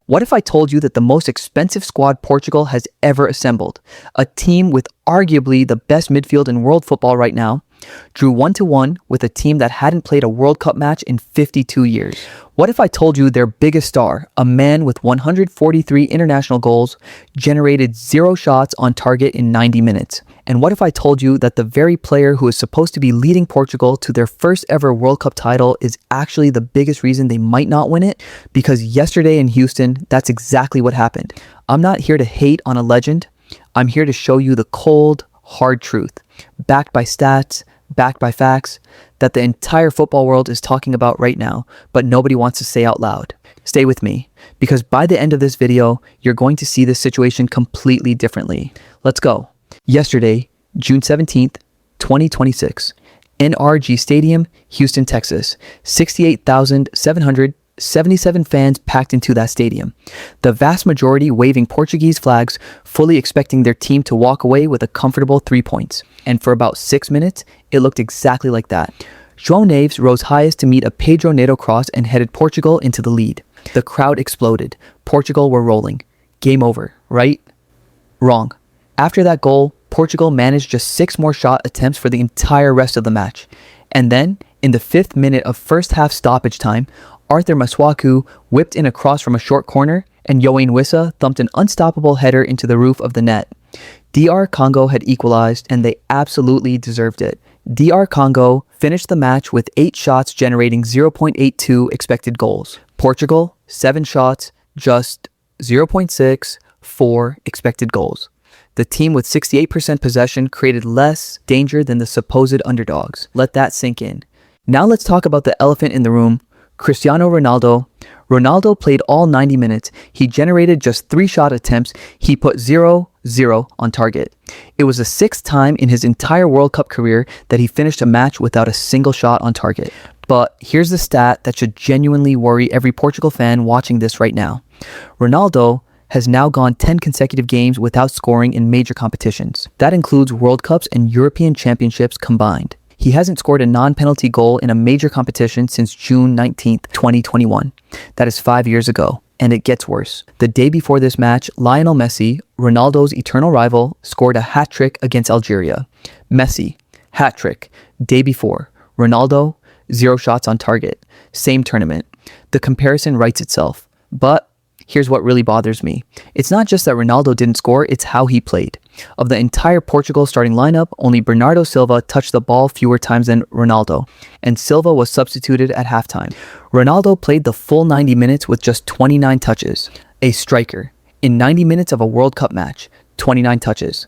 What if I told you that the most expensive squad Portugal has ever assembled, a team with arguably the best midfield in world football right now, drew 1-1 with a team that hadn't played a World Cup match in 52 years? What if I told you their biggest star, a man with 143 international goals, generated 0 shots on target in 90 minutes? And what if I told you that the very player who is supposed to be leading Portugal to their first ever World Cup title is actually the biggest reason they might not win it? Because yesterday in Houston, that's exactly what happened. I'm not here to hate on a legend. I'm here to show you the cold, hard truth, backed by stats, backed by facts, that the entire football world is talking about right now, but nobody wants to say out loud. Stay with me, because by the end of this video, you're going to see this situation completely differently. Let's go. Yesterday, June 17th, 2026, NRG Stadium, Houston, Texas. 68,777 fans packed into that stadium. The vast majority waving Portuguese flags, fully expecting their team to walk away with a comfortable 3 points. And for about 6 minutes, it looked exactly like that. João Neves rose highest to meet a Pedro Neto cross and headed Portugal into the lead. The crowd exploded. Portugal were rolling. Game over, right? Wrong. After that goal, Portugal managed just 6 more shot attempts for the entire rest of the match. And then, in the 5th minute of first half stoppage time, Arthur Masuaku whipped in a cross from a short corner, and Yoane Wissa thumped an unstoppable header into the roof of the net. DR Congo had equalized, and they absolutely deserved it. DR Congo finished the match with 8 shots generating 0.82 expected goals. Portugal, 7 shots, just 0.64 expected goals. The team with 68% possession created less danger than the supposed underdogs. Let that sink in. Now let's talk about the elephant in the room, Cristiano Ronaldo. Ronaldo played all 90 minutes. He generated just 3 shot attempts. He put 0-0 on target. It was the 6th time in his entire World Cup career that he finished a match without a single shot on target. But here's the stat that should genuinely worry every Portugal fan watching this right now. Ronaldo has now gone 10 consecutive games without scoring in major competitions. That includes World Cups and European Championships combined. He hasn't scored a non-penalty goal in a major competition since June 19th, 2021. That is 5 years ago, and it gets worse. The day before this match, Lionel Messi, Ronaldo's eternal rival, scored a hat-trick against Algeria. Messi, hat-trick. Day before, Ronaldo, 0 shots on target. Same tournament. The comparison writes itself. But here's what really bothers me. It's not just that Ronaldo didn't score, it's how he played. Of the entire Portugal starting lineup, only Bernardo Silva touched the ball fewer times than Ronaldo, and Silva was substituted at halftime. Ronaldo played the full 90 minutes with just 29 touches. A striker. In 90 minutes of a World Cup match, 29 touches.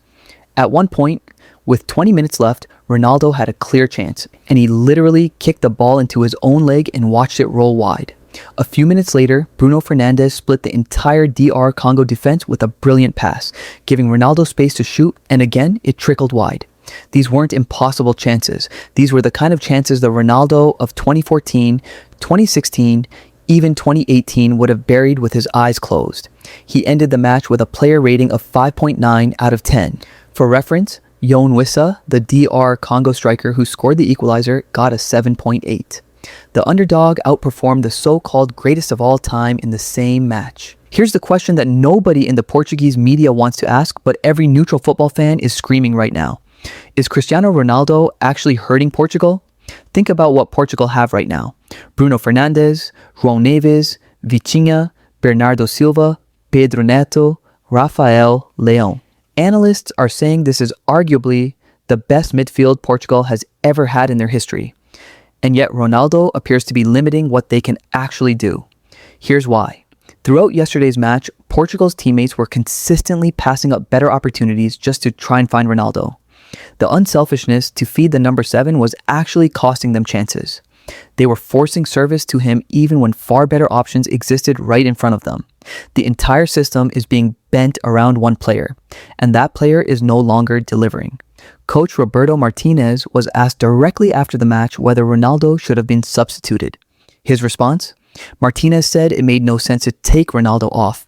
At one point, with 20 minutes left, Ronaldo had a clear chance, and he literally kicked the ball into his own leg and watched it roll wide. A few minutes later, Bruno Fernandes split the entire DR Congo defense with a brilliant pass, giving Ronaldo space to shoot, and again, it trickled wide. These weren't impossible chances. These were the kind of chances the Ronaldo of 2014, 2016, even 2018 would have buried with his eyes closed. He ended the match with a player rating of 5.9 out of 10. For reference, Yoane Wissa, the DR Congo striker who scored the equalizer, got a 7.8. The underdog outperformed the so-called greatest of all time in the same match. Here's the question that nobody in the Portuguese media wants to ask, but every neutral football fan is screaming right now. Is Cristiano Ronaldo actually hurting Portugal? Think about what Portugal have right now. Bruno Fernandes, João Neves, Vitinha, Bernardo Silva, Pedro Neto, Rafael Leão. Analysts are saying this is arguably the best midfield Portugal has ever had in their history. And yet Ronaldo appears to be limiting what they can actually do. Here's why. Throughout yesterday's match, Portugal's teammates were consistently passing up better opportunities just to try and find Ronaldo. The unselfishness to feed the number 7 was actually costing them chances. They were forcing service to him even when far better options existed right in front of them. The entire system is being bent around one player, and that player is no longer delivering. Coach Roberto Martinez was asked directly after the match whether Ronaldo should have been substituted. His response? Martinez said it made no sense to take Ronaldo off.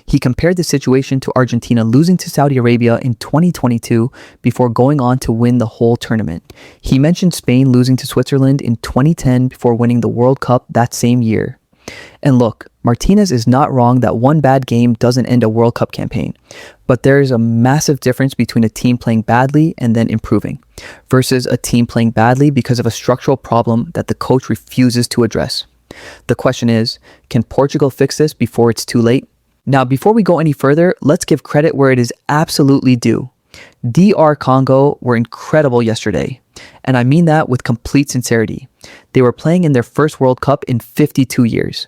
He compared the situation to Argentina losing to Saudi Arabia in 2022 before going on to win the whole tournament. He mentioned Spain losing to Switzerland in 2010 before winning the World Cup that same year. And look, Martinez is not wrong that one bad game doesn't end a World Cup campaign, but there is a massive difference between a team playing badly and then improving, versus a team playing badly because of a structural problem that the coach refuses to address. The question is, can Portugal fix this before it's too late? Now, before we go any further, let's give credit where it is absolutely due. DR Congo were incredible yesterday, and I mean that with complete sincerity. They were playing in their first World Cup in 52 years.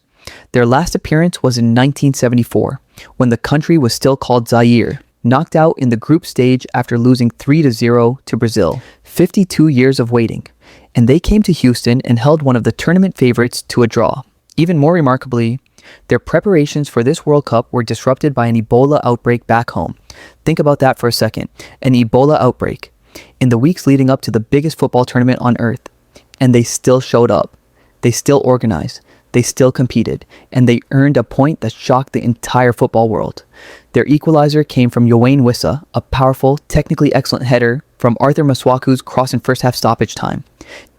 Their last appearance was in 1974, when the country was still called Zaire, knocked out in the group stage after losing 3-0 to Brazil. 52 years of waiting, and they came to Houston and held one of the tournament favorites to a draw. Even more remarkably, their preparations for this World Cup were disrupted by an Ebola outbreak back home. Think about that for a second. An Ebola outbreak in the weeks leading up to the biggest football tournament on earth. And they still showed up. They still organized. They still competed. And they earned a point that shocked the entire football world. Their equalizer came from Yoane Wissa, a powerful, technically excellent header from Arthur Masuaku's cross in first half stoppage time.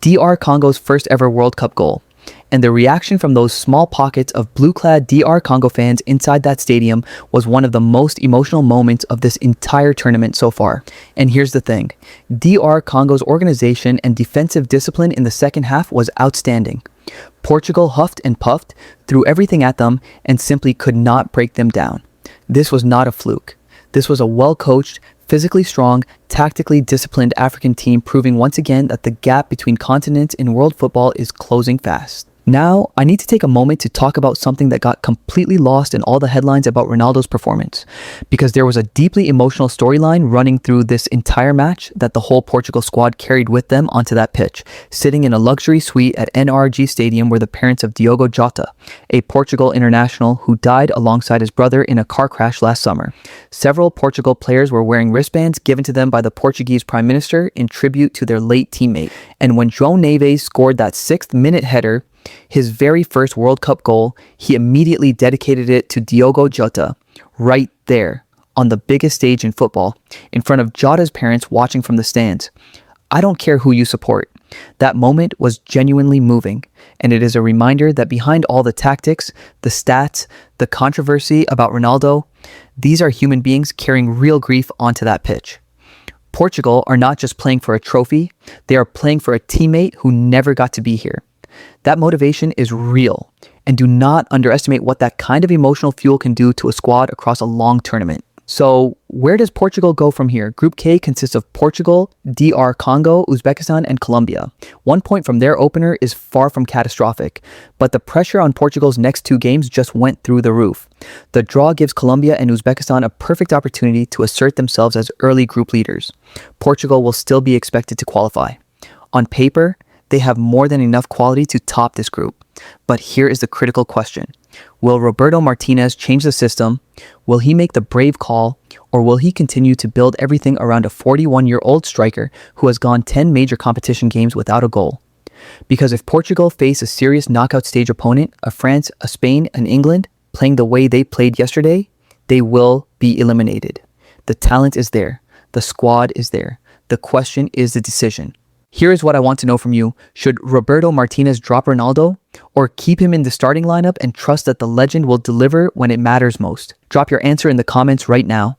DR Congo's first ever World Cup goal. And the reaction from those small pockets of blue-clad DR Congo fans inside that stadium was one of the most emotional moments of this entire tournament so far. And here's the thing. DR Congo's organization and defensive discipline in the second half was outstanding. Portugal huffed and puffed, threw everything at them, and simply could not break them down. This was not a fluke. This was a well-coached, physically strong, tactically disciplined African team proving once again that the gap between continents in world football is closing fast. Now, I need to take a moment to talk about something that got completely lost in all the headlines about Ronaldo's performance, because there was a deeply emotional storyline running through this entire match that the whole Portugal squad carried with them onto that pitch, sitting in a luxury suite at NRG Stadium were the parents of Diogo Jota, a Portugal international who died alongside his brother in a car crash last summer. Several Portugal players were wearing wristbands given to them by the Portuguese Prime Minister in tribute to their late teammate. And when João Neves scored that 6th-minute header, his very first World Cup goal, he immediately dedicated it to Diogo Jota, right there, on the biggest stage in football, in front of Jota's parents watching from the stands. I don't care who you support. That moment was genuinely moving, and it is a reminder that behind all the tactics, the stats, the controversy about Ronaldo, these are human beings carrying real grief onto that pitch. Portugal are not just playing for a trophy, they are playing for a teammate who never got to be here. That motivation is real, and do not underestimate what that kind of emotional fuel can do to a squad across a long tournament. So, where does Portugal go from here? Group K consists of Portugal, DR Congo, Uzbekistan, and Colombia. 1 point from their opener is far from catastrophic, but the pressure on Portugal's next 2 games just went through the roof. The draw gives Colombia and Uzbekistan a perfect opportunity to assert themselves as early group leaders. Portugal will still be expected to qualify. On paper, they have more than enough quality to top this group. But here is the critical question. Will Roberto Martinez change the system? Will he make the brave call? Or will he continue to build everything around a 41-year-old striker who has gone 10 major competition games without a goal? Because if Portugal face a serious knockout stage opponent, a France, a Spain, and England, playing the way they played yesterday, they will be eliminated. The talent is there. The squad is there. The question is the decision. Here is what I want to know from you. Should Roberto Martinez drop Ronaldo or keep him in the starting lineup and trust that the legend will deliver when it matters most? Drop your answer in the comments right now.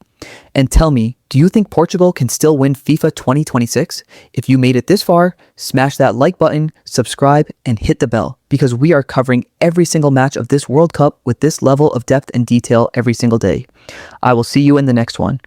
And tell me, do you think Portugal can still win FIFA 2026? If you made it this far, smash that like button, subscribe, and hit the bell, because we are covering every single match of this World Cup with this level of depth and detail every single day. I will see you in the next one.